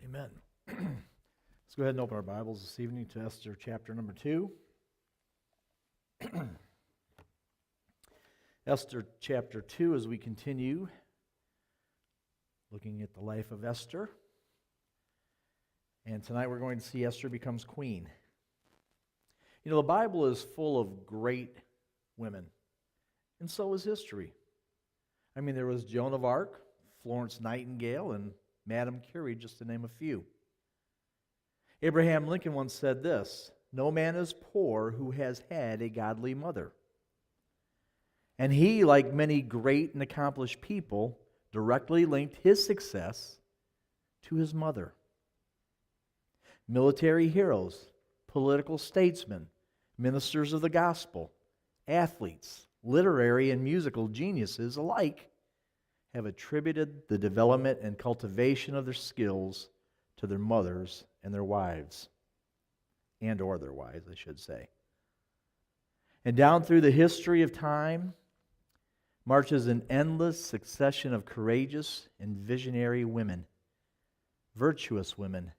Amen. Let's go ahead and open our Bibles this evening to Esther chapter number 2. Esther chapter 2, as we continue looking at the life of Esther. And tonight we're going to see Esther becomes queen. You know, the Bible is full of great women, and so is history. I mean, there was Joan of Arc, Florence Nightingale, and Madame Curie, just to name a few. Abraham Lincoln once said this: "No man is poor who has had a godly mother." And he, like many great and accomplished people, directly linked his success to his mother. Military heroes, political statesmen, ministers of the gospel, athletes, literary and musical geniuses alike have attributed the development and cultivation of their skills to their mothers and their wives, or their wives, I should say. And down through the history of time marches an endless succession of courageous and visionary women, virtuous women,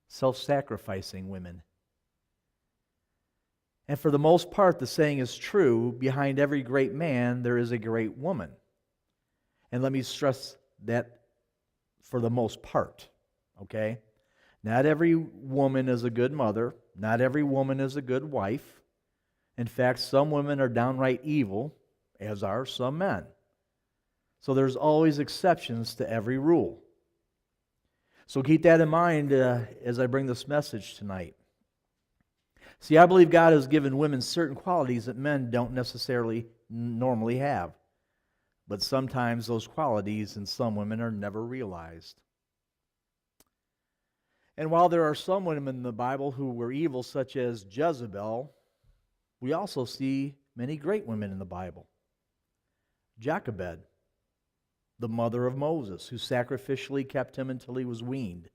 self-sacrificing women. And for the most part, the saying is true: behind every great man, there is a great woman. And let me stress that for the most part, okay? Not every woman is a good mother. Not every woman is a good wife. In fact, some women are downright evil, as are some men. So there's always exceptions to every rule. So keep that in mind as I bring this message tonight. See, I believe God has given women certain qualities that men don't necessarily normally have. But sometimes those qualities in some women are never realized. And while there are some women in the Bible who were evil, such as Jezebel, we also see many great women in the Bible. Jochebed, the mother of Moses, who sacrificially kept him until he was weaned,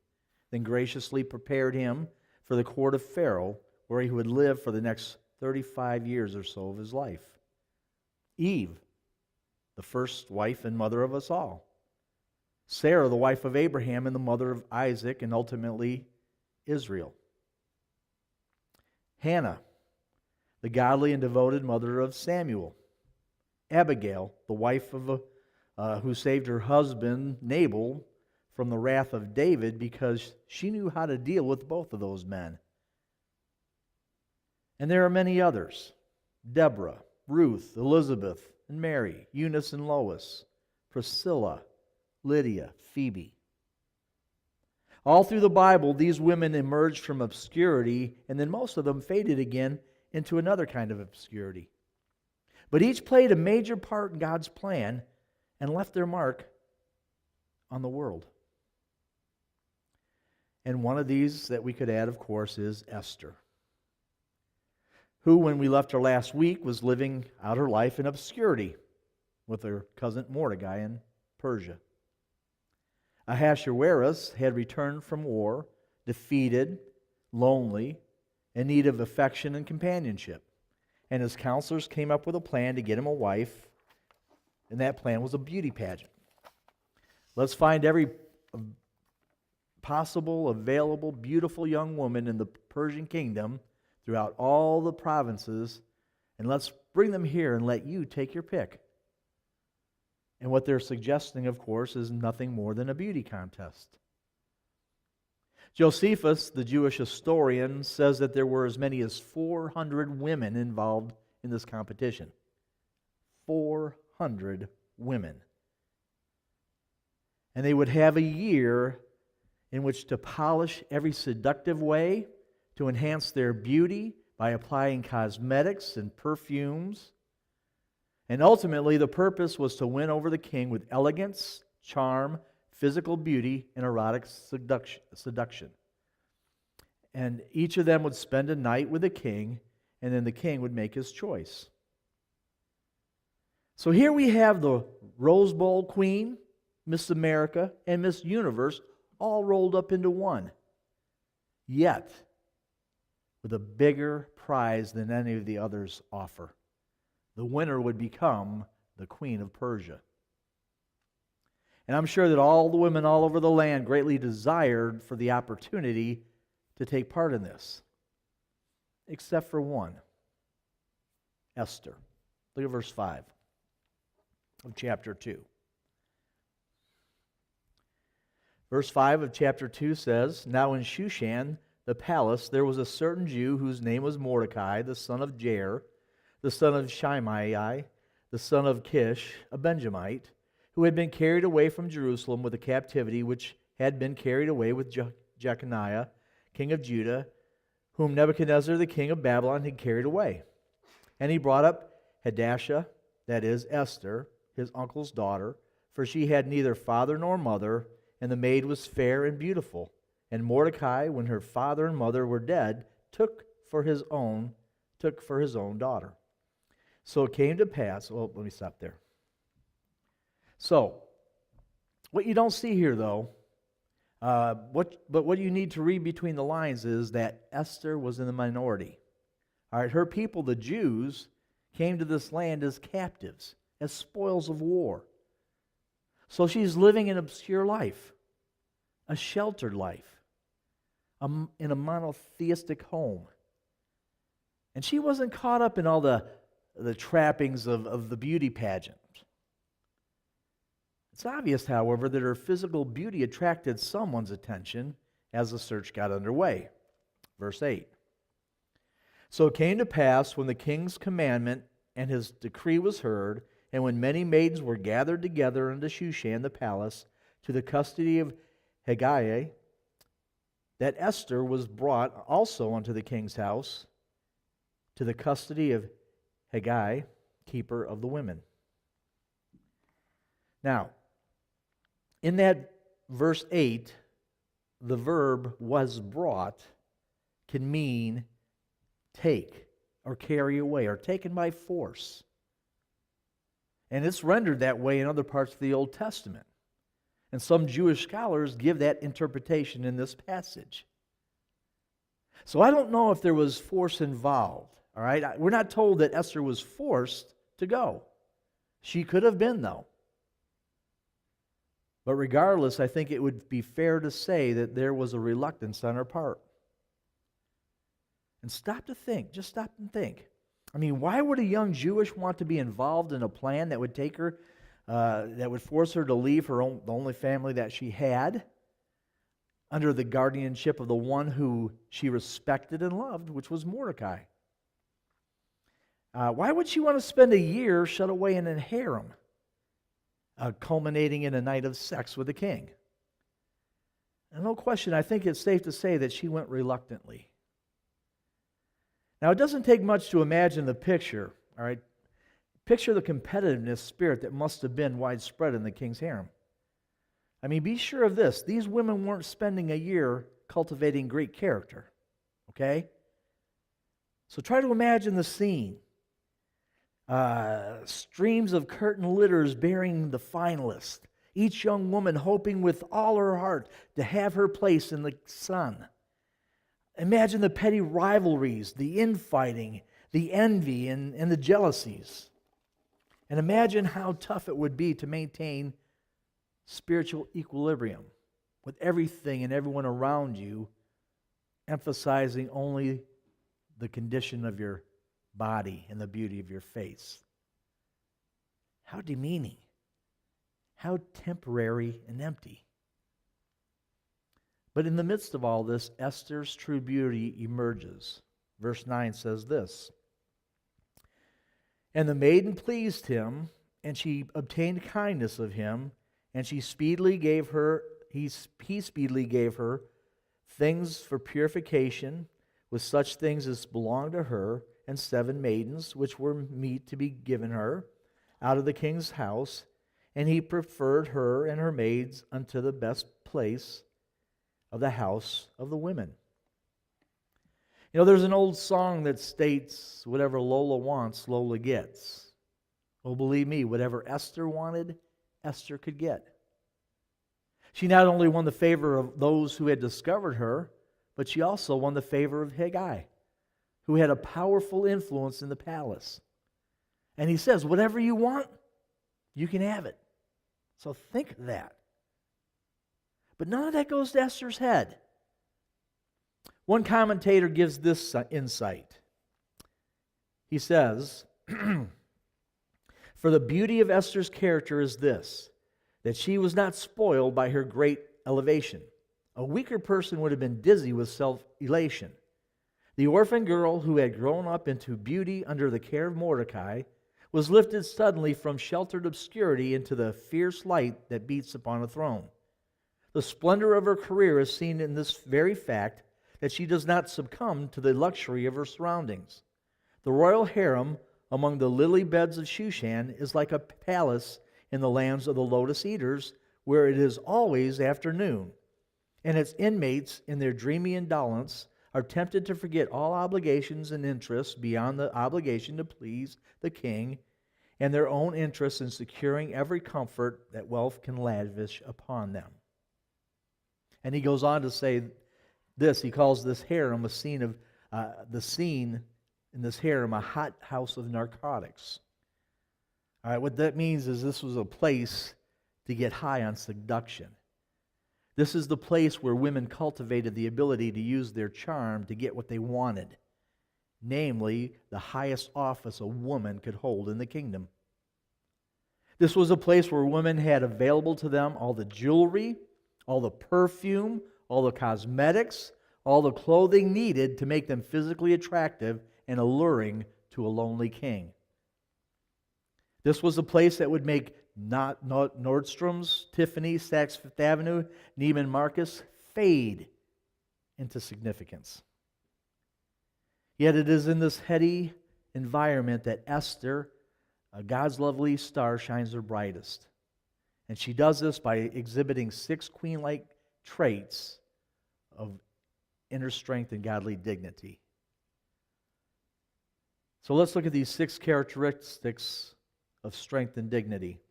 then graciously prepared him for the court of Pharaoh, where he would live for the next 35 years or so of his life. Eve, the first wife and mother of us all. Sarah, the wife of Abraham and the mother of Isaac and ultimately Israel. Hannah, the godly and devoted mother of Samuel. Abigail, the wife of who saved her husband Nabal from the wrath of David because she knew how to deal with both of those men. And there are many others: Deborah, Ruth, Elizabeth, and Mary, Eunice and Lois, Priscilla, Lydia, Phoebe. All through the Bible, these women emerged from obscurity, and then most of them faded again into another kind of obscurity. But each played a major part in God's plan and left their mark on the world. And one of these that we could add, of course, is Esther, who, when we left her last week, was living out her life in obscurity with her cousin Mordecai in Persia. Ahasuerus had returned from war, defeated, lonely, in need of affection and companionship. And his counselors came up with a plan to get him a wife, and that plan was a beauty pageant. Let's find every possible, available, beautiful young woman in the Persian kingdom throughout all the provinces, and let's bring them here and let you take your pick. And what they're suggesting, of course, is nothing more than a beauty contest. Josephus, the Jewish historian, says that there were as many as 400 women involved in this competition. 400 women. And they would have a year in which to polish every seductive way, to enhance their beauty by applying cosmetics and perfumes. And ultimately, the purpose was to win over the king with elegance, charm, physical beauty, and erotic seduction. And each of them would spend a night with the king, and then the king would make his choice. So here we have the Rose Bowl Queen, Miss America, and Miss Universe all rolled up into one. Yet, with a bigger prize than any of the others offer. The winner would become the Queen of Persia. And I'm sure that all the women all over the land greatly desired for the opportunity to take part in this, except for one, Esther. Look at verse 5 of chapter 2. Verse 5 of chapter 2 says, "Now in Shushan, the palace, there was a certain Jew whose name was Mordecai, the son of Jair, the son of Shimei, the son of Kish, a Benjamite, who had been carried away from Jerusalem with a captivity which had been carried away with Jeconiah, king of Judah, whom Nebuchadnezzar, the king of Babylon, had carried away. And he brought up Hadassah, that is, Esther, his uncle's daughter, for she had neither father nor mother, and the maid was fair and beautiful. And Mordecai, when her father and mother were dead, took for his own daughter. So it came to pass." Well, let me stop there. So, what you don't see here, though, what you need to read between the lines is that Esther was in the minority. All right, her people, the Jews, came to this land as captives, as spoils of war. So she's living an obscure life, a sheltered life, in a monotheistic home. And she wasn't caught up in all the trappings of the beauty pageant. It's obvious, however, that her physical beauty attracted someone's attention as the search got underway. Verse 8. "So it came to pass when the king's commandment and his decree was heard, and when many maidens were gathered together unto Shushan the palace to the custody of Hegai, that Esther was brought also unto the king's house to the custody of Hegai, keeper of the women." Now, in that verse 8, the verb "was brought" can mean take or carry away or taken by force. And it's rendered that way in other parts of the Old Testament. And some Jewish scholars give that interpretation in this passage. So I don't know if there was force involved. All right, we're not told that Esther was forced to go. She could have been, though. But regardless, I think it would be fair to say that there was a reluctance on her part. And stop to think, just stop and think. I mean, why would a young Jewish want to be involved in a plan that would take her, that would force her to leave the only family that she had, under the guardianship of the one who she respected and loved, which was Mordecai? Why would she want to spend a year shut away in a harem, culminating in a night of sex with the king? And no question, I think it's safe to say that she went reluctantly. Now, it doesn't take much to imagine the picture, all right? Picture the competitiveness spirit that must have been widespread in the king's harem. I mean, be sure of this. These women weren't spending a year cultivating great character, okay? So try to imagine the scene. Streams of curtain litters bearing the finalists, each young woman hoping with all her heart to have her place in the sun. Imagine the petty rivalries, the infighting, the envy, and the jealousies. And imagine how tough it would be to maintain spiritual equilibrium with everything and everyone around you emphasizing only the condition of your body and the beauty of your face. How demeaning. How temporary and empty. But in the midst of all this, Esther's true beauty emerges. Verse 9 says this: "And the maiden pleased him, and she obtained kindness of him, and he speedily gave her things for purification, with such things as belonged to her, and 7 maidens, which were meet to be given her, out of the king's house. And he preferred her and her maids unto the best place of the house of the women." You know, there's an old song that states, "Whatever Lola wants, Lola gets." Well, believe me, whatever Esther wanted, Esther could get. She not only won the favor of those who had discovered her, but she also won the favor of Hegai, who had a powerful influence in the palace. And he says, whatever you want, you can have it. So think of that. But none of that goes to Esther's head. One commentator gives this insight. He says, for the beauty of Esther's character is this, that she was not spoiled by her great elevation. A weaker person would have been dizzy with self-elation. The orphan girl who had grown up into beauty under the care of Mordecai was lifted suddenly from sheltered obscurity into the fierce light that beats upon a throne. The splendor of her career is seen in this very fact that she does not succumb to the luxury of her surroundings. The royal harem among the lily beds of Shushan is like a palace in the lands of the lotus eaters, where it is always afternoon, and its inmates, in their dreamy indolence, are tempted to forget all obligations and interests beyond the obligation to please the king and their own interests in securing every comfort that wealth can lavish upon them. And he goes on to say this. He calls this harem the scene in this harem a hot house of narcotics. All right, what that means is this was a place to get high on seduction. This is the place where women cultivated the ability to use their charm to get what they wanted, namely the highest office a woman could hold in the kingdom. This was a place where women had available to them all the jewelry, all the perfume, all the cosmetics, all the clothing needed to make them physically attractive and alluring to a lonely king. This was a place that would make not Nordstrom's, Tiffany, Saks Fifth Avenue, Neiman Marcus fade into significance. Yet it is in this heady environment that Esther, God's lovely star, shines her brightest. And she does this by exhibiting 6 queen-like traits of inner strength and godly dignity. So let's look at these 6 characteristics of strength and dignity.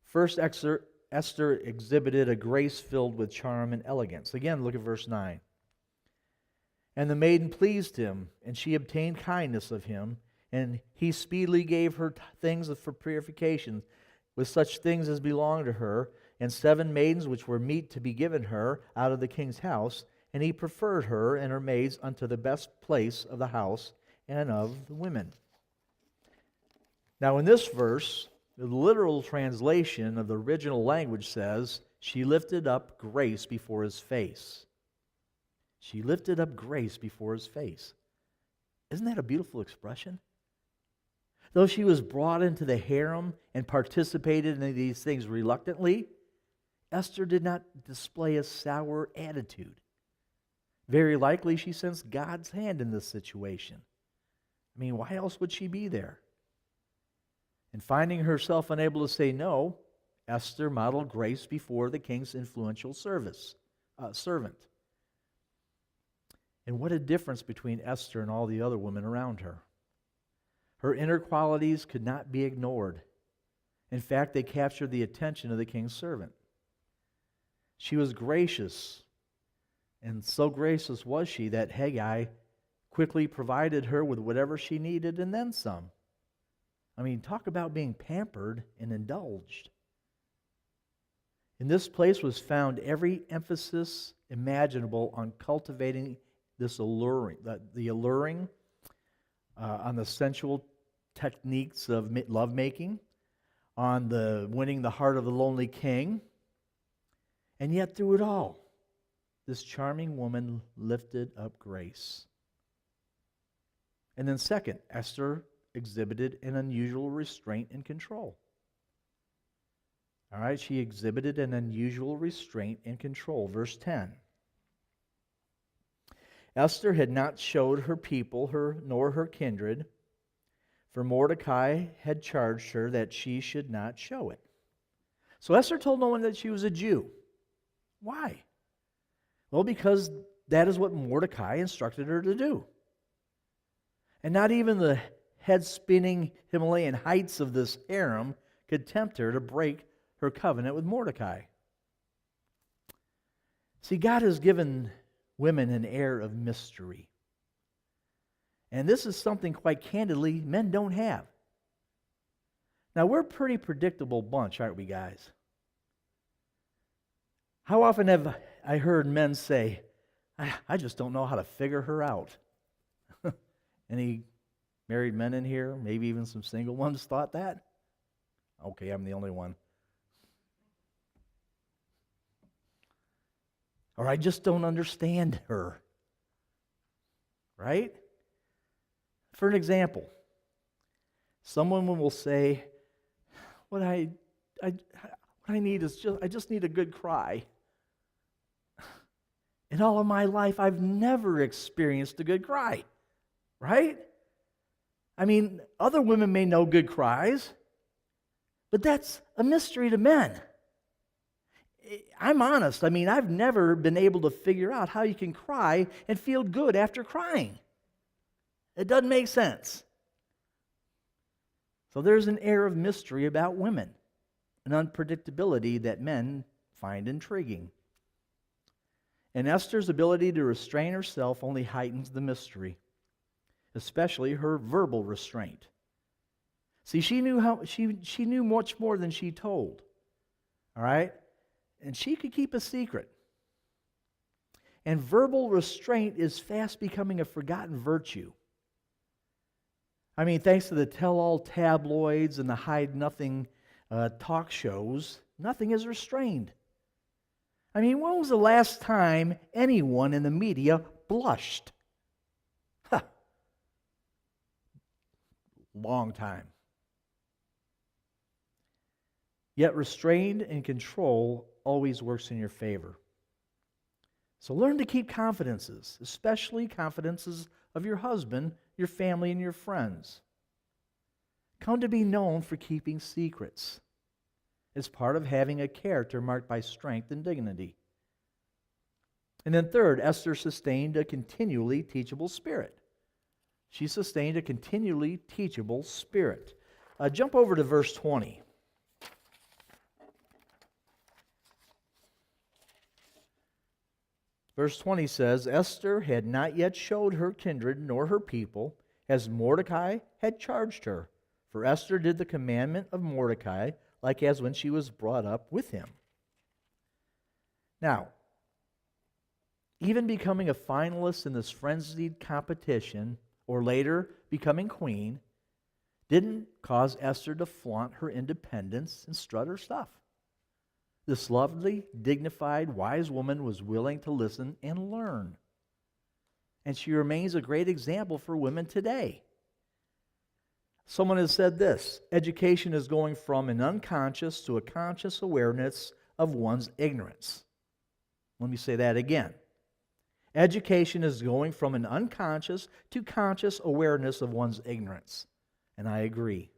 First, Esther exhibited a grace filled with charm and elegance. Again, look at verse 9. And the maiden pleased him, and she obtained kindness of him, and he speedily gave her things for purification, with such things as belonged to her, and 7 maidens which were meet to be given her out of the king's house, and he preferred her and her maids unto the best place of the house and of the women. Now in this verse, the literal translation of the original language says, she lifted up grace before his face. She lifted up grace before his face. Isn't that a beautiful expression? Though she was brought into the harem and participated in these things reluctantly, Esther did not display a sour attitude. Very likely she sensed God's hand in this situation. I mean, why else would she be there? And finding herself unable to say no, Esther modeled grace before the king's influential servant. And what a difference between Esther and all the other women around her. Her inner qualities could not be ignored. In fact, they captured the attention of the king's servant. She was gracious, and so gracious was she that Haggai quickly provided her with whatever she needed and then some. I mean, talk about being pampered and indulged. In this place was found every emphasis imaginable on cultivating this alluring, on the sensual techniques of lovemaking, on the winning the heart of the lonely king. And yet through it all, this charming woman lifted up grace. And then second, Esther exhibited an unusual restraint and control. All right, she exhibited an unusual restraint and control. Verse 10. Esther had not showed her people nor her kindred, for Mordecai had charged her that she should not show it. So Esther told no one that she was a Jew. Why? Well, because that is what Mordecai instructed her to do. And not even the head-spinning Himalayan heights of this harem could tempt her to break her covenant with Mordecai. See, God has given women an air of mystery. And this is something, quite candidly, men don't have. Now, we're a pretty predictable bunch, aren't we, guys? How often have I heard men say, I just don't know how to figure her out? Any married men in here, maybe even some single ones, thought that? Okay, I'm the only one. Or I just don't understand her. Right? For an example, someone will say, what I need is I just need a good cry. In all of my life, I've never experienced a good cry. Right? I mean, other women may know good cries, but that's a mystery to men. I'm honest. I mean, I've never been able to figure out how you can cry and feel good after crying. It doesn't make sense. So there's an air of mystery about women, an unpredictability that men find intriguing. And Esther's ability to restrain herself only heightens the mystery, especially her verbal restraint. See, she knew much more than she told. All right? And she could keep a secret. And verbal restraint is fast becoming a forgotten virtue. I mean, thanks to the tell-all tabloids and the hide-nothing talk shows, nothing is restrained. I mean, when was the last time anyone in the media blushed? Long time. Yet restraint and control always works in your favor. So learn to keep confidences, especially confidences of your husband, your family, and your friends. Come to be known for keeping secrets. It's part of having a character marked by strength and dignity. And then third, Esther sustained a continually teachable spirit. She sustained a continually teachable spirit. Jump over to verse 20. Verse 20 says, Esther had not yet showed her kindred nor her people, as Mordecai had charged her. For Esther did the commandment of Mordecai, like as when she was brought up with him. Now, even becoming a finalist in this frenzied competition, or later becoming queen, didn't cause Esther to flaunt her independence and strut her stuff. This lovely, dignified, wise woman was willing to listen and learn. And she remains a great example for women today. Someone has said this: education is going from an unconscious to a conscious awareness of one's ignorance. Let me say that again. Education is going from an unconscious to conscious awareness of one's ignorance. And I agree.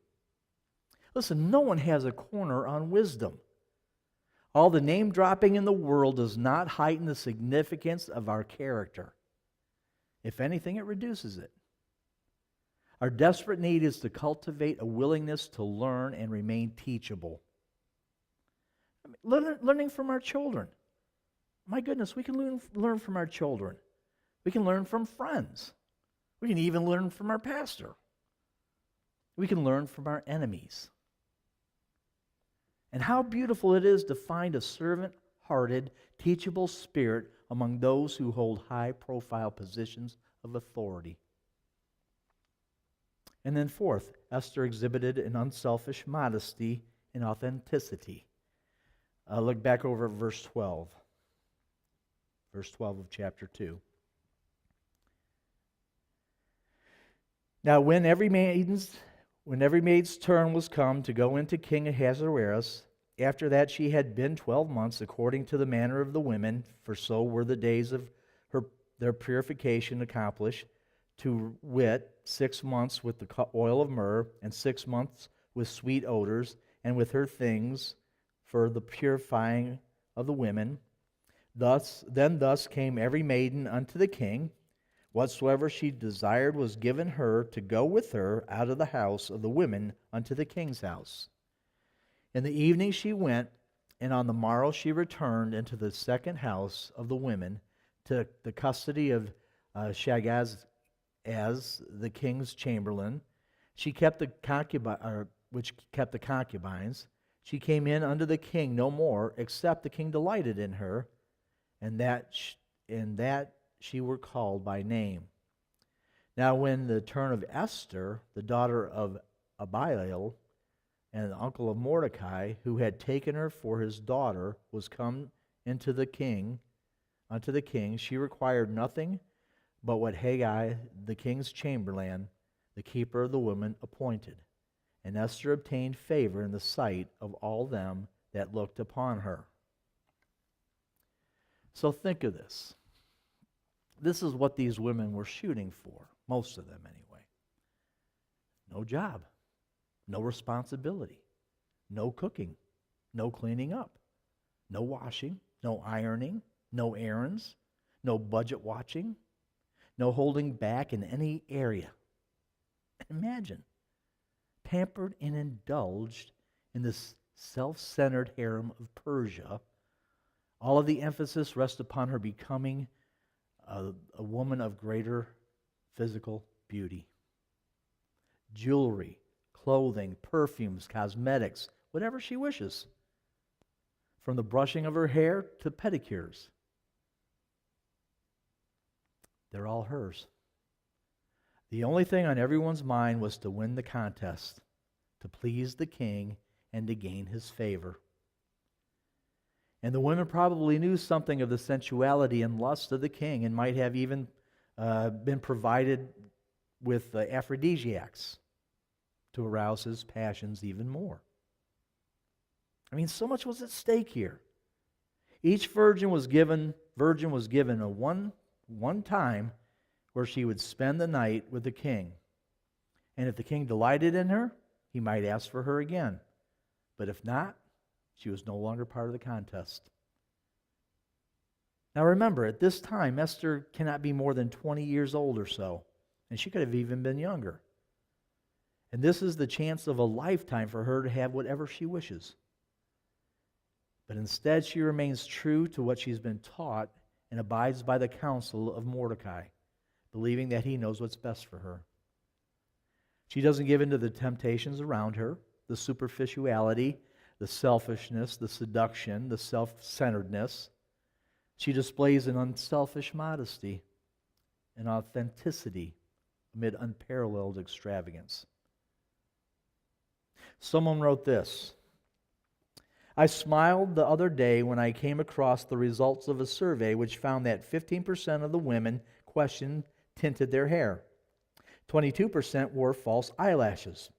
Listen, no one has a corner on wisdom. All the name dropping in the world does not heighten the significance of our character. If anything, it reduces it. Our desperate need is to cultivate a willingness to learn and remain teachable. Learning from our children. My goodness, we can learn from our children. We can learn from friends. We can even learn from our pastor. We can learn from our enemies. And how beautiful it is to find a servant-hearted, teachable spirit among those who hold high-profile positions of authority. And then fourth, Esther exhibited an unselfish modesty and authenticity. Look back over at verse 12. Verse 12 of chapter 2. Now when every maid's turn was come to go into King Ahasuerus, after that she had been 12 months, according to the manner of the women, for so were the days of their purification accomplished, to wit, 6 months with the oil of myrrh, and 6 months with sweet odors, and with her things for the purifying of the women. Thus came every maiden unto the king. Whatsoever she desired was given her to go with her out of the house of the women unto the king's house. In the evening she went, and on the morrow she returned into the second house of the women, to the custody of Shaggaz, as the king's chamberlain. She kept the concubines. She came in unto the king no more, except the king delighted in her, and that she were called by name. Now when the turn of Esther, the daughter of Abihail, and the uncle of Mordecai, who had taken her for his daughter, was come unto the king, she required nothing but what Haggai, the king's chamberlain, the keeper of the women, appointed. And Esther obtained favor in the sight of all them that looked upon her. So think of this. This is what these women were shooting for, most of them anyway. No job, no responsibility, no cooking, no cleaning up, no washing, no ironing, no errands, no budget watching, no holding back in any area. Imagine, pampered and indulged in this self-centered harem of Persia. All of the emphasis rests upon her becoming a woman of greater physical beauty. Jewelry, clothing, perfumes, cosmetics, whatever she wishes. From the brushing of her hair to pedicures. They're all hers. The only thing on everyone's mind was to win the contest, to please the king, and to gain his favor. And the women probably knew something of the sensuality and lust of the king, and might have even been provided with aphrodisiacs to arouse his passions even more. I mean, so much was at stake here. Each virgin was given a one time where she would spend the night with the king. And if the king delighted in her, he might ask for her again. But if not, she was no longer part of the contest. Now remember, at this time, Esther cannot be more than 20 years old or so, and she could have even been younger. And this is the chance of a lifetime for her to have whatever she wishes. But instead, she remains true to what she's been taught and abides by the counsel of Mordecai, believing that he knows what's best for her. She doesn't give in to the temptations around her, the superficiality, the selfishness, the seduction, the self-centeredness. She displays an unselfish modesty and authenticity amid unparalleled extravagance. Someone wrote this: I smiled the other day when I came across the results of a survey which found that 15% of the women questioned tinted their hair. 22% wore false eyelashes.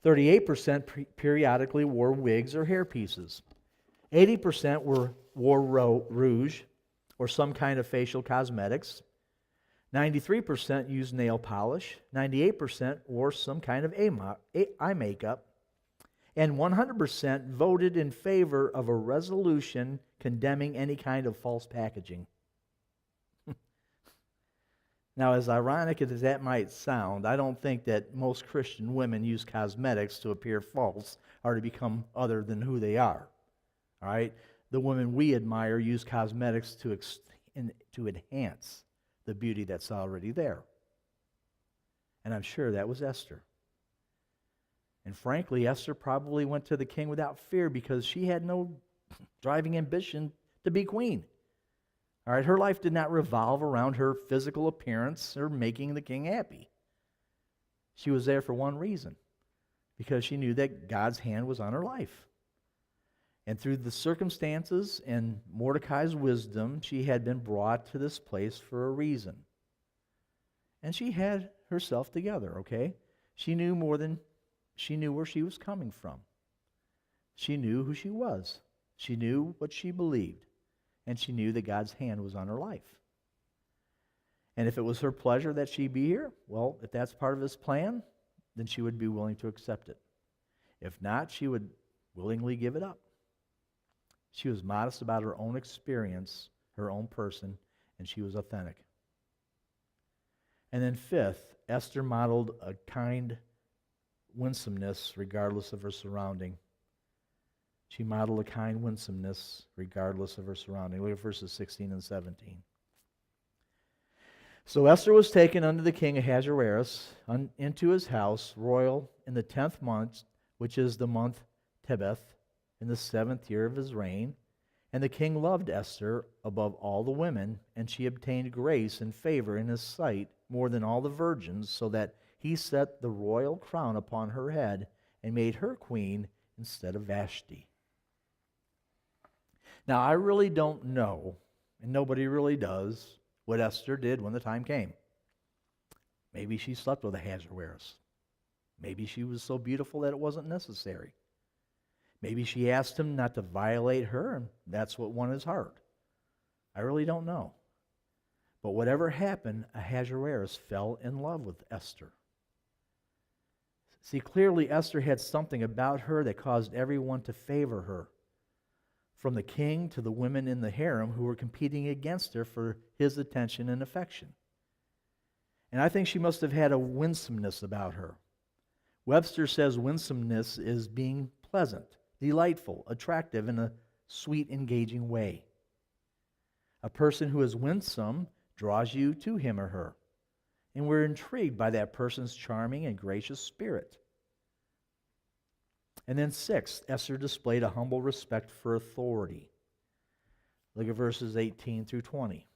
38% periodically wore wigs or hairpieces. 80% wore rouge or some kind of facial cosmetics. 93% used nail polish. 98% wore some kind of eye makeup. And 100% voted in favor of a resolution condemning any kind of false packaging. Now, as ironic as that might sound, I don't think that most Christian women use cosmetics to appear false or to become other than who they are. All right? The women we admire use cosmetics to enhance the beauty that's already there. And I'm sure that was Esther. And frankly, Esther probably went to the king without fear because she had no driving ambition to be queen. All right, her life did not revolve around her physical appearance or making the king happy. She was there for one reason, because she knew that God's hand was on her life. And through the circumstances and Mordecai's wisdom, she had been brought to this place for a reason. And she had herself together, okay? She knew where she was coming from. She knew who she was. She knew what she believed. And she knew that God's hand was on her life. And if it was her pleasure that she be here, well, if that's part of his plan, then she would be willing to accept it. If not, she would willingly give it up. She was modest about her own experience, her own person, and she was authentic. And then fifth, Esther modeled a kind winsomeness regardless of her surrounding. She modeled a kind winsomeness regardless of her surrounding. Look at verses 16 and 17. So Esther was taken unto the king Ahasuerus into his house royal in the 10th month, which is the month Tebeth, in the 7th year of his reign. And the king loved Esther above all the women, and she obtained grace and favor in his sight more than all the virgins, so that he set the royal crown upon her head and made her queen instead of Vashti. Now, I really don't know, and nobody really does, what Esther did when the time came. Maybe she slept with Ahasuerus. Maybe she was so beautiful that it wasn't necessary. Maybe she asked him not to violate her, and that's what won his heart. I really don't know. But whatever happened, Ahasuerus fell in love with Esther. See, clearly Esther had something about her that caused everyone to favor her, from the king to the women in the harem who were competing against her for his attention and affection. And I think she must have had a winsomeness about her. Webster says winsomeness is being pleasant, delightful, attractive in a sweet, engaging way. A person who is winsome draws you to him or her, and we're intrigued by that person's charming and gracious spirit. And then 6, Esther displayed a humble respect for authority. Look at verses 18 through 20.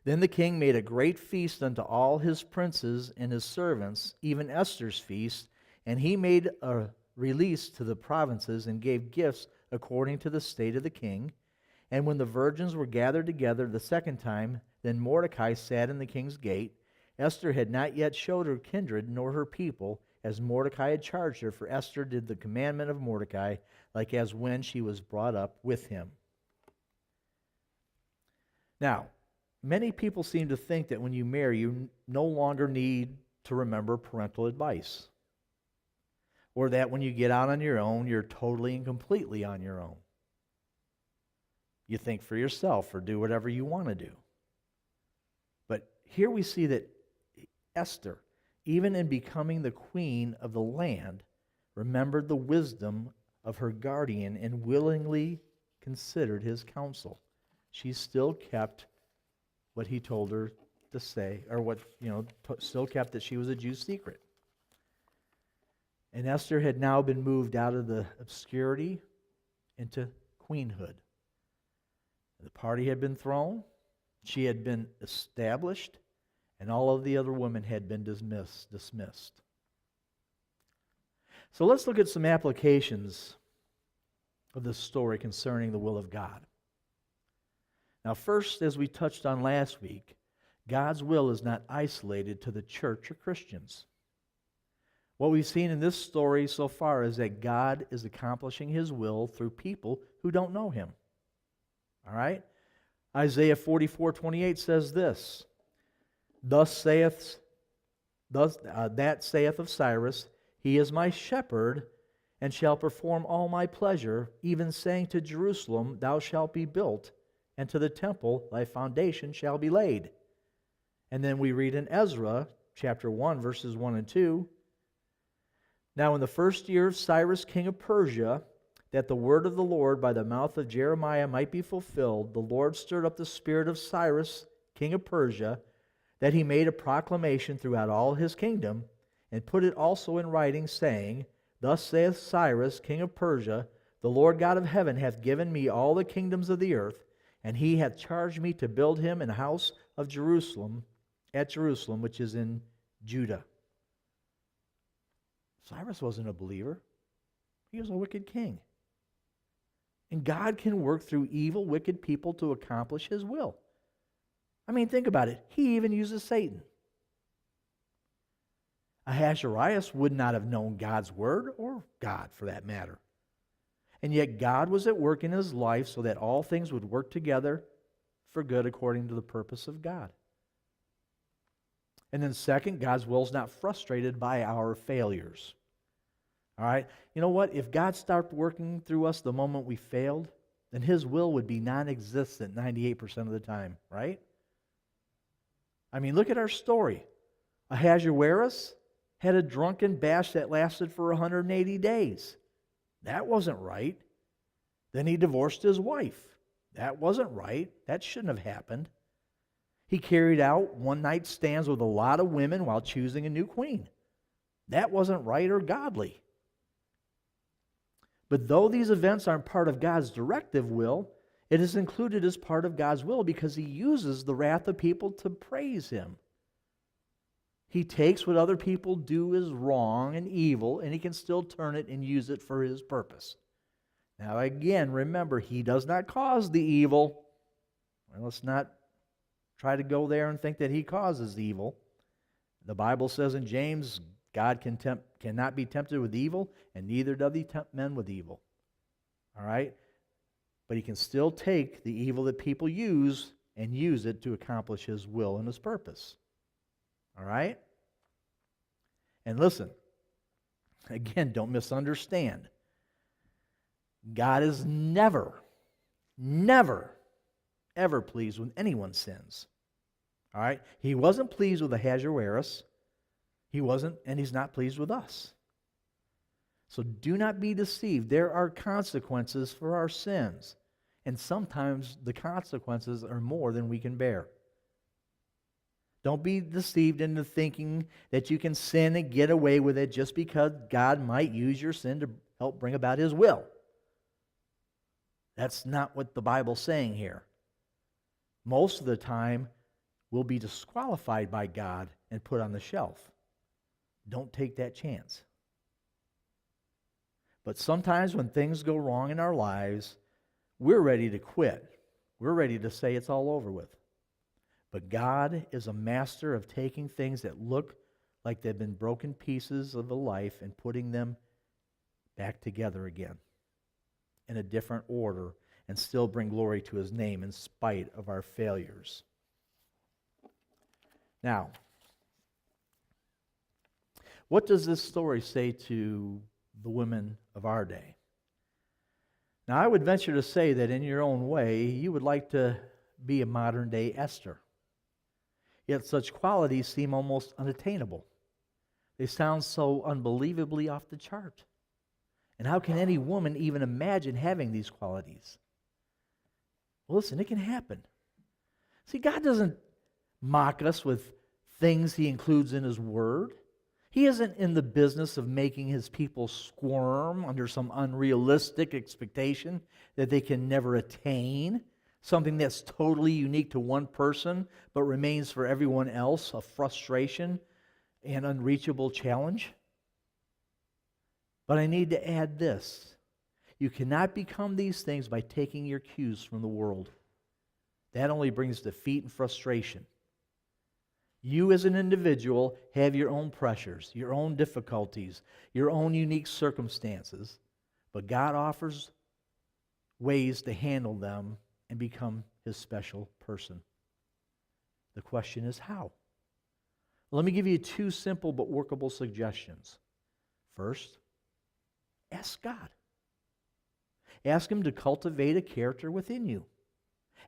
Then the king made a great feast unto all his princes and his servants, even Esther's feast, and he made a release to the provinces and gave gifts according to the state of the king. And when the virgins were gathered together the second time, then Mordecai sat in the king's gate. Esther had not yet showed her kindred nor her people, as Mordecai had charged her, for Esther did the commandment of Mordecai, like as when she was brought up with him. Now, many people seem to think that when you marry, you no longer need to remember parental advice, or that when you get out on your own, you're totally and completely on your own. You think for yourself or do whatever you want to do. But here we see that Esther, even in becoming the queen of the land, remembered the wisdom of her guardian and willingly considered his counsel. She still kept what he told her to say, or what, still kept that she was a Jew's secret. And Esther had now been moved out of the obscurity into queenhood. The party had been thrown, she had been established, and all of the other women had been dismissed. So let's look at some applications of this story concerning the will of God. Now first, as we touched on last week, God's will is not isolated to the church or Christians. What we've seen in this story so far is that God is accomplishing His will through people who don't know Him. All right? Isaiah 44:28 says this, that saith of Cyrus, He is my shepherd, and shall perform all my pleasure, even saying to Jerusalem, Thou shalt be built, and to the temple thy foundation shall be laid. And then we read in Ezra, chapter 1, verses 1 and 2, Now in the first year of Cyrus king of Persia, that the word of the Lord by the mouth of Jeremiah might be fulfilled, the Lord stirred up the spirit of Cyrus king of Persia, that he made a proclamation throughout all his kingdom, and put it also in writing, saying, Thus saith Cyrus king of Persia, The Lord God of heaven hath given me all the kingdoms of the earth, and he hath charged me to build him an house of Jerusalem, at Jerusalem, which is in Judah. Cyrus wasn't a believer. He was a wicked king. And God can work through evil, wicked people to accomplish His will. I mean, think about it. He even uses Satan. Ahasuerus would not have known God's word, or God for that matter. And yet God was at work in his life so that all things would work together for good according to the purpose of God. And then second, God's will is not frustrated by our failures. All right? You know what? If God stopped working through us the moment we failed, then His will would be non-existent 98% of the time, right? I mean, look at our story. Ahasuerus had a drunken bash that lasted for 180 days. That wasn't right. Then he divorced his wife. That wasn't right. That shouldn't have happened. He carried out one-night stands with a lot of women while choosing a new queen. That wasn't right or godly. But though these events aren't part of God's directive will, it is included as part of God's will because he uses the wrath of people to praise him. He takes what other people do is wrong and evil, and he can still turn it and use it for his purpose. Now again, remember, he does not cause the evil. Well, let's not try to go there and think that he causes evil. The Bible says in James, God cannot be tempted with evil, and neither doth he tempt men with evil. All right? But he can still take the evil that people use and use it to accomplish his will and his purpose. All right? And listen, again, don't misunderstand. God is never, ever pleased when anyone sins. All right? He wasn't pleased with Ahasuerus. He wasn't, and he's not pleased with us. So do not be deceived. There are consequences for our sins. And sometimes the consequences are more than we can bear. Don't be deceived into thinking that you can sin and get away with it just because God might use your sin to help bring about his will. That's not what the Bible's saying here. Most of the time, we'll be disqualified by God and put on the shelf. Don't take that chance. But sometimes when things go wrong in our lives, we're ready to quit. We're ready to say it's all over with. But God is a master of taking things that look like they've been broken pieces of a life and putting them back together again in a different order and still bring glory to his name in spite of our failures. Now, what does this story say to the women of our day? Now, I would venture to say that in your own way, you would like to be a modern-day Esther. Yet such qualities seem almost unattainable. They sound so unbelievably off the chart. And how can any woman even imagine having these qualities? Well, listen, it can happen. See, God doesn't mock us with things he includes in his word. He isn't in the business of making his people squirm under some unrealistic expectation that they can never attain, something that's totally unique to one person but remains for everyone else a frustration and unreachable challenge. But I need to add this. You cannot become these things by taking your cues from the world. That only brings defeat and frustration. You as an individual have your own pressures, your own difficulties, your own unique circumstances, but God offers ways to handle them and become his special person. The question is how? Let me give you two simple but workable suggestions. First, ask God. Ask him to cultivate a character within you.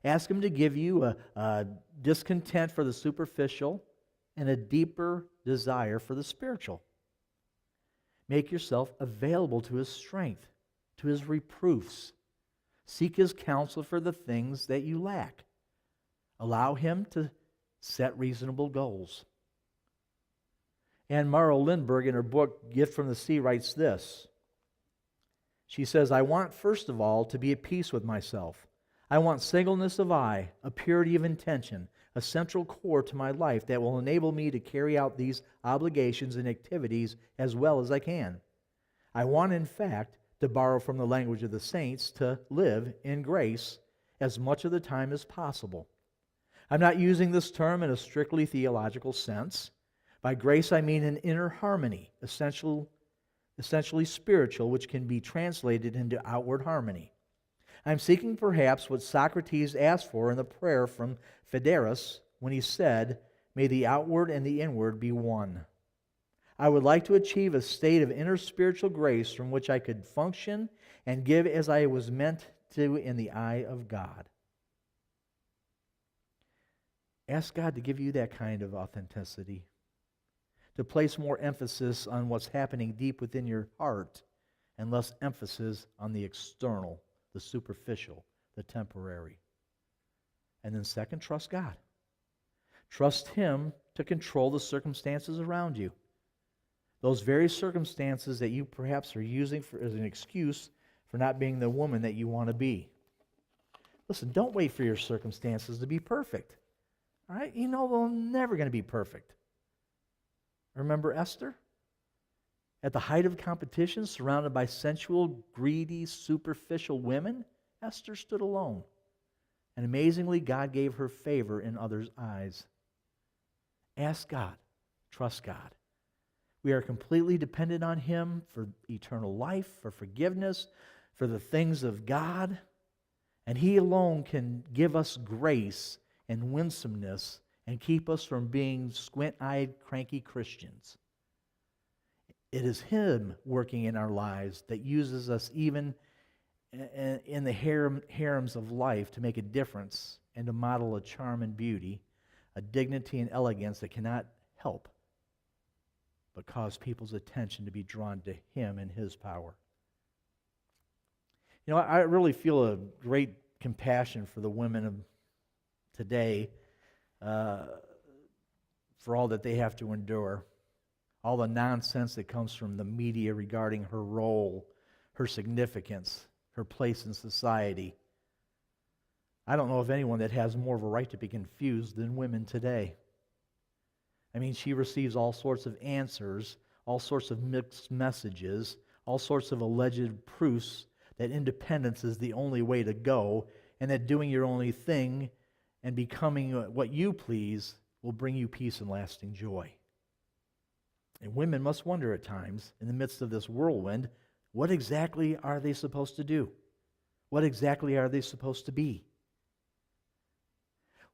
Ask him to give you a discontent for the superficial and a deeper desire for the spiritual. Make yourself available to his strength, to his reproofs. Seek his counsel for the things that you lack. Allow him to set reasonable goals. Anne Morrow Lindbergh, in her book, Gift from the Sea, writes this. She says, I want, first of all, to be at peace with myself. I want singleness of eye, a purity of intention, a central core to my life that will enable me to carry out these obligations and activities as well as I can. I want, in fact, to borrow from the language of the saints, to live in grace as much of the time as possible. I'm not using this term in a strictly theological sense. By grace, I mean an inner harmony, essentially spiritual, which can be translated into outward harmony. I'm seeking perhaps what Socrates asked for in the prayer from Phaedrus when he said, may the outward and the inward be one. I would like to achieve a state of inner spiritual grace from which I could function and give as I was meant to in the eye of God. Ask God to give you that kind of authenticity, to place more emphasis on what's happening deep within your heart and less emphasis on the external, the superficial, the temporary. And then second, trust God. Trust him to control the circumstances around you. Those very circumstances that you perhaps are using as an excuse for not being the woman that you want to be. Listen, don't wait for your circumstances to be perfect. All right? You know they're never going to be perfect. Remember Esther? At the height of competition, surrounded by sensual, greedy, superficial women, Esther stood alone. And amazingly, God gave her favor in others' eyes. Ask God. Trust God. We are completely dependent on Him for eternal life, for forgiveness, for the things of God. And He alone can give us grace and winsomeness and keep us from being squint-eyed, cranky Christians. It is Him working in our lives that uses us even in the harems of life to make a difference and to model a charm and beauty, a dignity and elegance that cannot help but cause people's attention to be drawn to Him and His power. You know, I really feel a great compassion for the women of today, for all that they have to endure, all the nonsense that comes from the media regarding her role, her significance, her place in society. I don't know of anyone that has more of a right to be confused than women today. I mean, she receives all sorts of answers, all sorts of mixed messages, all sorts of alleged proofs that independence is the only way to go, and that doing your only thing and becoming what you please will bring you peace and lasting joy. And women must wonder at times, in the midst of this whirlwind, what exactly are they supposed to do? What exactly are they supposed to be?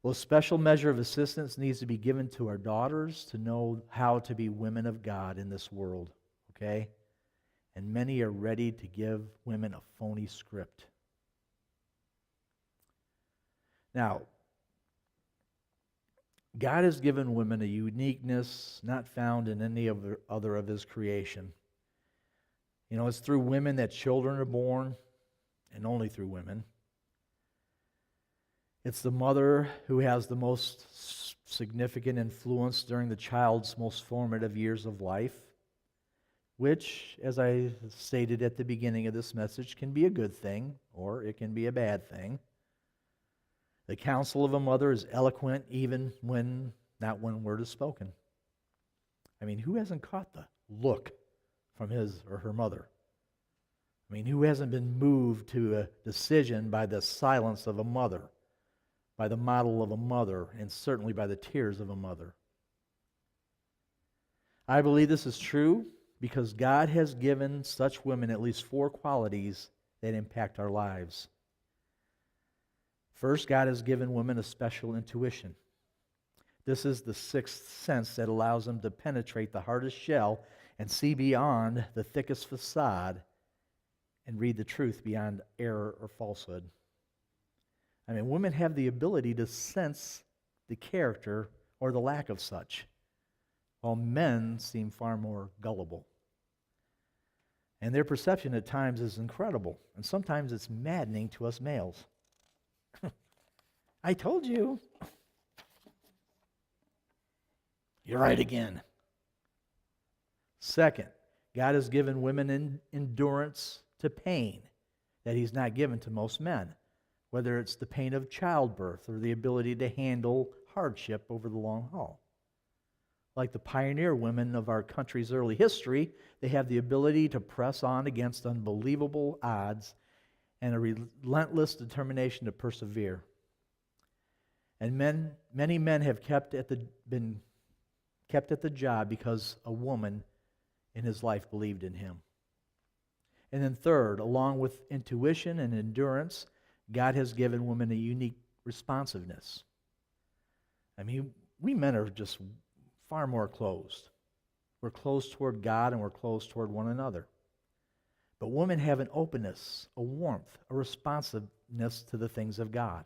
Well, a special measure of assistance needs to be given to our daughters to know how to be women of God in this world, okay? And many are ready to give women a phony script. Now, God has given women a uniqueness not found in any other of His creation. You know, it's through women that children are born, and only through women. It's the mother who has the most significant influence during the child's most formative years of life, which, as I stated at the beginning of this message, can be a good thing or it can be a bad thing. The counsel of a mother is eloquent even when not one word is spoken. I mean, who hasn't caught the look from his or her mother? I mean, who hasn't been moved to a decision by the silence of a mother, by the model of a mother, and certainly by the tears of a mother? I believe this is true because God has given such women at least 4 qualities that impact our lives. First, God has given women a special intuition. This is the 6th sense that allows them to penetrate the hardest shell and see beyond the thickest facade and read the truth beyond error or falsehood. I mean, women have the ability to sense the character or the lack of such, while men seem far more gullible. And their perception at times is incredible, and sometimes it's maddening to us males. I told you. You're right again. Second, God has given women endurance to pain that He's not given to most men, whether it's the pain of childbirth or the ability to handle hardship over the long haul. Like the pioneer women of our country's early history, they have the ability to press on against unbelievable odds and a relentless determination to persevere. And many men have been kept at the job because a woman in his life believed in him. And then third, along with intuition and endurance, God has given women a unique responsiveness. I mean, we men are just far more closed. We're closed toward God and we're closed toward one another. But women have an openness, a warmth, a responsiveness to the things of God.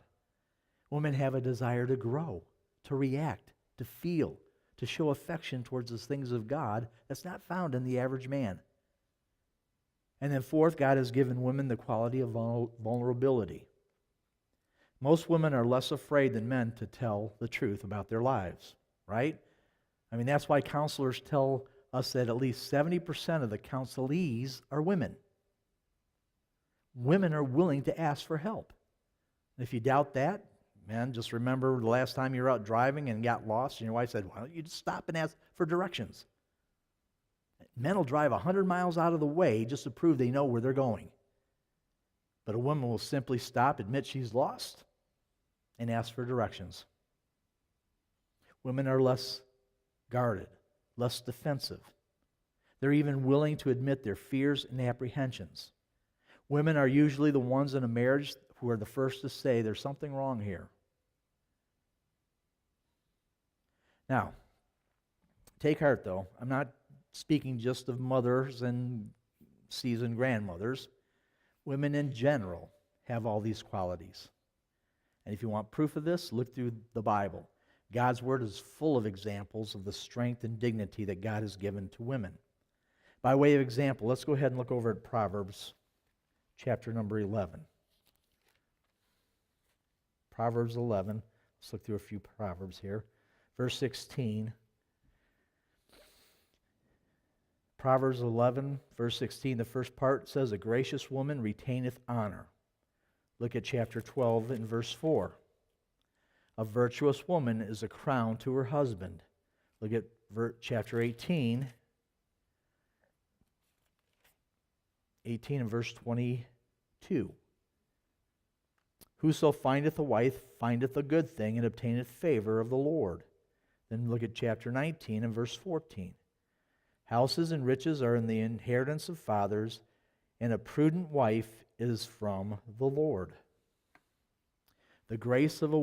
Women have a desire to grow, to react, to feel, to show affection towards the things of God that's not found in the average man. And then fourth, God has given women the quality of vulnerability. Most women are less afraid than men to tell the truth about their lives, right? I mean, that's why counselors tell us that at least 70% of the counselees are women. Women are willing to ask for help. And if you doubt that, man, just remember the last time you were out driving and got lost, and your wife said, "Why don't you just stop and ask for directions?" Men will drive 100 miles out of the way just to prove they know where they're going. But a woman will simply stop, admit she's lost, and ask for directions. Women are less guarded, less defensive. They're even willing to admit their fears and apprehensions. Women are usually the ones in a marriage who are the first to say, "There's something wrong here." Now, take heart though. I'm not speaking just of mothers and seasoned grandmothers. Women in general have all these qualities. And if you want proof of this, look through the Bible. God's Word is full of examples of the strength and dignity that God has given to women. By way of example, let's go ahead and look over at Proverbs chapter number 11. Proverbs 11. Let's look through a few Proverbs here. Verse 16. Proverbs 11, verse 16, the first part says, "A gracious woman retaineth honor." Look at chapter 12 and verse 4. "A virtuous woman is a crown to her husband." Look at chapter 18. 18 and verse 22. "Whoso findeth a wife findeth a good thing and obtaineth favor of the Lord." Then look at chapter 19 and verse 14. "Houses and riches are in the inheritance of fathers, and a prudent wife is from the Lord." The grace of a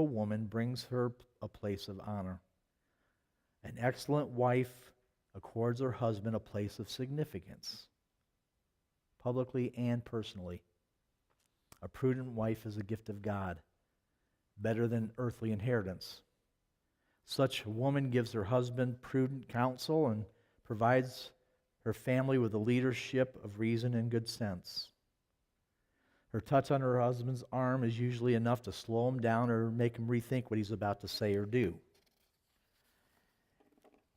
woman brings her a place of honor. An excellent wife accords her husband a place of significance, publicly and personally. A prudent wife is a gift of God, better than earthly inheritance. Such a woman gives her husband prudent counsel and provides her family with the leadership of reason and good sense. Her touch on her husband's arm is usually enough to slow him down or make him rethink what he's about to say or do.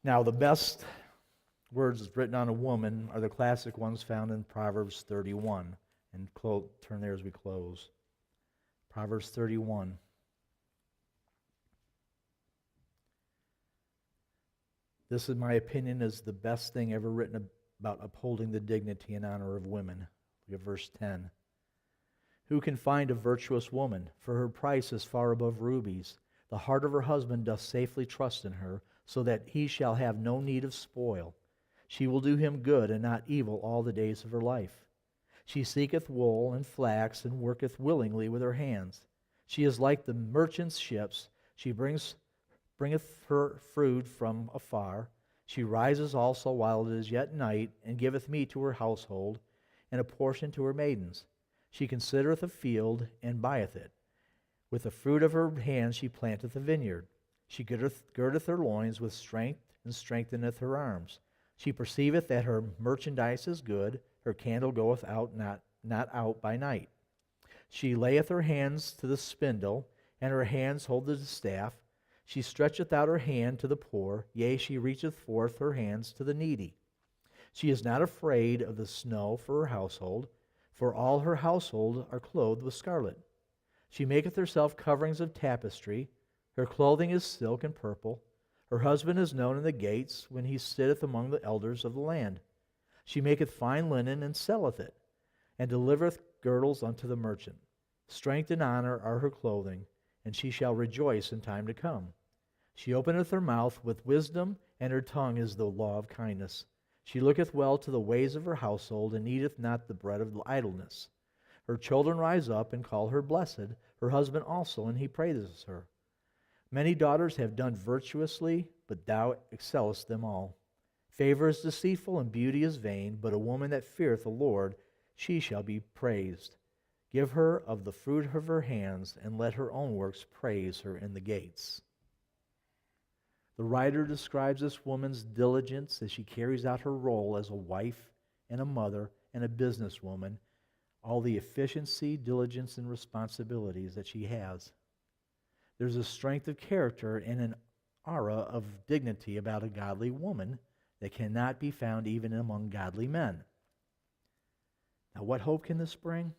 Now, the best words written on a woman are the classic ones found in Proverbs 31. And turn there as we close. Proverbs 31. This, in my opinion, is the best thing ever written about upholding the dignity and honor of women. Look at verse 10. "Who can find a virtuous woman? For her price is far above rubies. The heart of her husband doth safely trust in her, so that he shall have no need of spoil. She will do him good and not evil all the days of her life. She seeketh wool and flax, and worketh willingly with her hands. She is like the merchant's ships. She bringeth her food from afar. She rises also while it is yet night, and giveth meat to her household, and a portion to her maidens. She considereth a field, and buyeth it. With the fruit of her hands she planteth a vineyard. She girdeth her loins with strength, and strengtheneth her arms. She perceiveth that her merchandise is good. Her candle goeth out not out by night. She layeth her hands to the spindle, and her hands hold the staff. She stretcheth out her hand to the poor, yea, she reacheth forth her hands to the needy. She is not afraid of the snow for her household, for all her household are clothed with scarlet. She maketh herself coverings of tapestry. Her clothing is silk and purple. Her husband is known in the gates, when he sitteth among the elders of the land. She maketh fine linen, and selleth it, and delivereth girdles unto the merchant. Strength and honor are her clothing, and she shall rejoice in time to come. She openeth her mouth with wisdom, and her tongue is the law of kindness. She looketh well to the ways of her household, and eateth not the bread of idleness. Her children rise up and call her blessed, her husband also, and he praises her. Many daughters have done virtuously, but thou excellest them all. Favor is deceitful, and beauty is vain, but a woman that feareth the Lord, she shall be praised. Give her of the fruit of her hands, and let her own works praise her in the gates." The writer describes this woman's diligence as she carries out her role as a wife and a mother and a businesswoman, all the efficiency, diligence, and responsibilities that she has. There's a strength of character and an aura of dignity about a godly woman that cannot be found even among godly men. Now, what hope can this bring?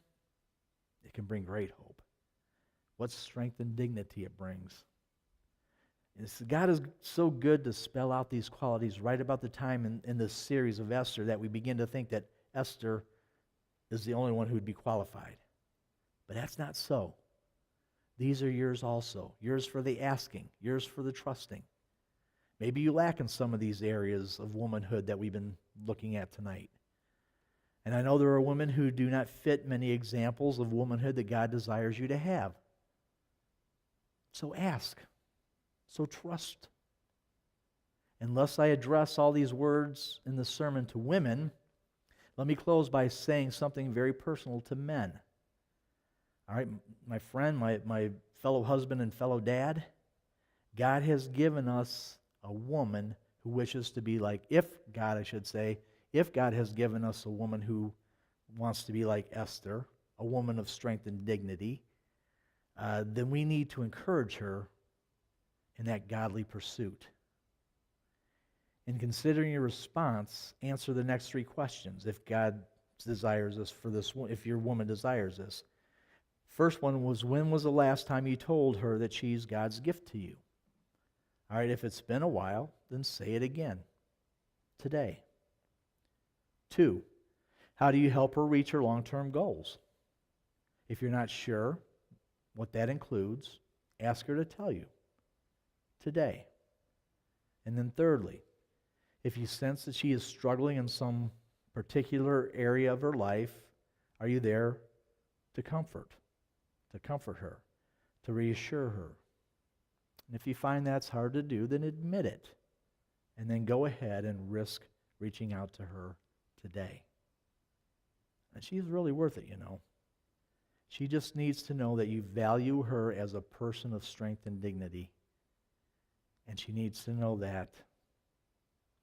It can bring great hope. What strength and dignity it brings. God is so good to spell out these qualities right about the time in this series of Esther that we begin to think that Esther is the only one who would be qualified. But that's not so. These are yours also. Yours for the asking. Yours for the trusting. Maybe you lack in some of these areas of womanhood that we've been looking at tonight. And I know there are women who do not fit many examples of womanhood that God desires you to have. So ask. So trust. Unless I address all these words in the sermon to women, let me close by saying something very personal to men. All right, my friend, my fellow husband and fellow dad, God has given us a woman who wishes to be like, if God has given us a woman who wants to be like Esther, a woman of strength and dignity, then we need to encourage her in that godly pursuit. In considering your response, answer the next three questions if God desires this for this, if your woman desires this. First one was, when was the last time you told her that she's God's gift to you? All right, if it's been a while, then say it again. Today. 2, how do you help her reach her long-term goals? If you're not sure what that includes, ask her to tell you. Today. And then thirdly, if you sense that she is struggling in some particular area of her life, are you there to comfort her, to reassure her? And if you find that's hard to do, then admit it, and then go ahead and risk reaching out to her today. And she's really worth it, you know. She just needs to know that you value her as a person of strength and dignity. And she needs to know that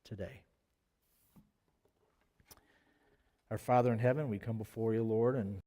today. Our Father in heaven, we come before you, Lord, and